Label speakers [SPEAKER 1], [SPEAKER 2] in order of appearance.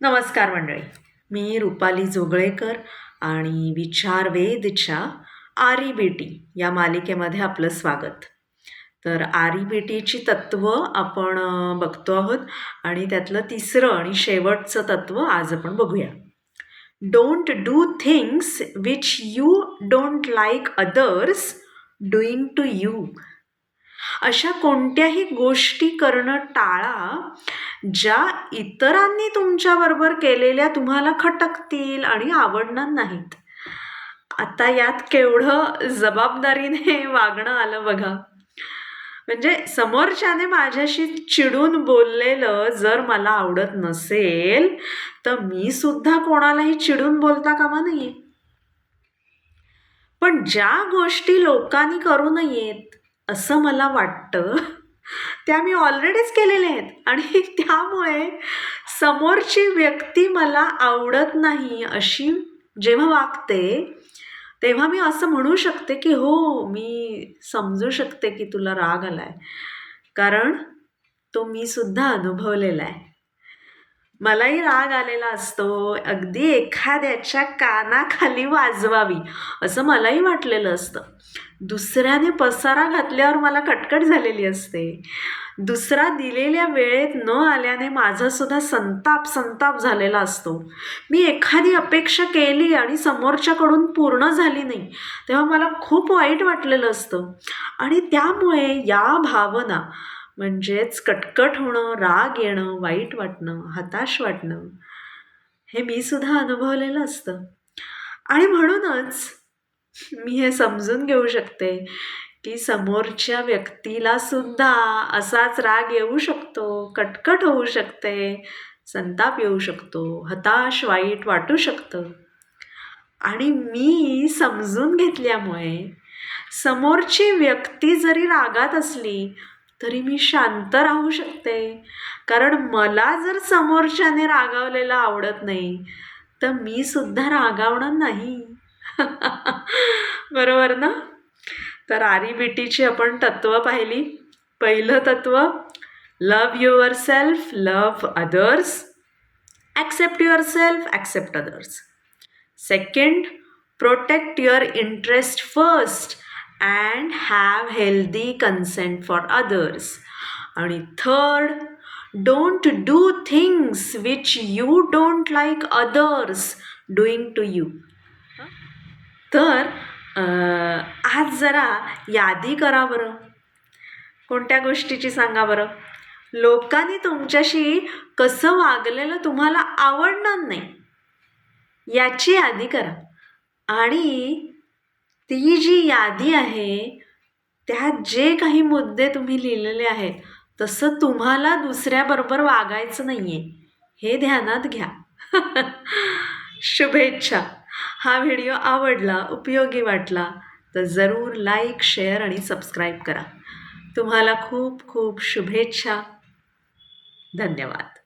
[SPEAKER 1] नमस्कार मंडळी, मी रुपाली जोगळेकर आणि विचार वेदच्या आरी बेटी या मालिकेमध्ये आपलं स्वागत. तर आरी बेटीची तत्त्व आपण बघतो आहोत आणि त्यातलं तिसरं आणि शेवटचं तत्त्व आज आपण बघूया. Don't do things which you don't like others doing to you. अशा कोणत्याही गोष्टी करणं टाळा ज्या इतरांनी तुमच्याबरोबर केलेल्या तुम्हाला खटकतील आणि आवडणार नाहीत. आता यात केवढं जबाबदारीने वागणं आलं बघा. म्हणजे समोरच्याने माझ्याशी चिडून बोललेलं जर मला आवडत नसेल तर मी सुद्धा कोणालाही चिडून बोलता कामा नये. पण ज्या गोष्टी लोकांनी करू नयेत असं मला वाटतं त्या मी ऑलरेडीच केलेल्या आहेत आणि त्यामुळे समोरची व्यक्ती मला आवडत नाही अशी जेव्हा वागते तेव्हा मी असं म्हणू शकते की हो, मी समजू शकते की तुला राग आलाय, कारण तो मी सुद्धा अनुभवलेला आहे. मलाही राग आलेला असतो, अगदी एखाद्याच्या कानाखाली वाजवावी असं मलाही वाटलेलं असतं. दुसऱ्याने पसारा घातल्यावर मला कटकट झालेली असते. दुसरा दिलेल्या वेळेत न आल्याने माझा सुद्धा संताप झालेला असतो. मी एखादी अपेक्षा केली आणि समोरच्याकडून पूर्ण झाली नाही तेव्हा मला खूप वाईट वाटलेलं असतं. आणि त्यामुळे या भावना म्हणजेच कटकट होणं, राग येणं, वाईट वाटणं, हताश वाटणं हे मी सुद्धा अनुभवलेलं असतं. आणि म्हणूनच मी हे समजून घेऊ शकते की समोरच्या व्यक्तीला सुद्धा असाच राग येऊ शकतो, कटकट होऊ शकते, संताप येऊ शकतो, हताश वाईट वाटू शकतं. आणि मी समजून घेतल्यामुळे समोरची व्यक्ती जरी रागात असली तरी मी शांत राहू शकते, कारण मला जर समोरच्याने रागावलेलं आवडत नाही तर मी सुद्धा रागावणार नाही. बरोबर ना? तर आरी बेटीची आपण तत्व पाहिली. पहिलं तत्व, love yourself, love others, accept yourself, accept others. Second, protect your interest first and have healthy consent for others. आणि third, don't do things which you don't like others doing to you. तर आज जरा यादी करा बरं. कोणत्या गोष्टीची सांगा बरं? लोकांनी तुमच्याशी कसं वागलेलं तुम्हाला आवडणार नाही याची यादी करा. आणि ती जी यादी आहे त्यात जे काही मुद्दे तुम्ही लिहिलेले आहेत तसं तुम्हाला दुसऱ्याबरोबर वागायचं नाही आहे हे ध्यानात घ्या. शुभेच्छा. हा व्हिडिओ आवडला, उपयोगी वाटला तर जरूर लाईक, शेअर आणि सबस्क्राईब करा. तुम्हाला खूप खूप शुभेच्छा. धन्यवाद.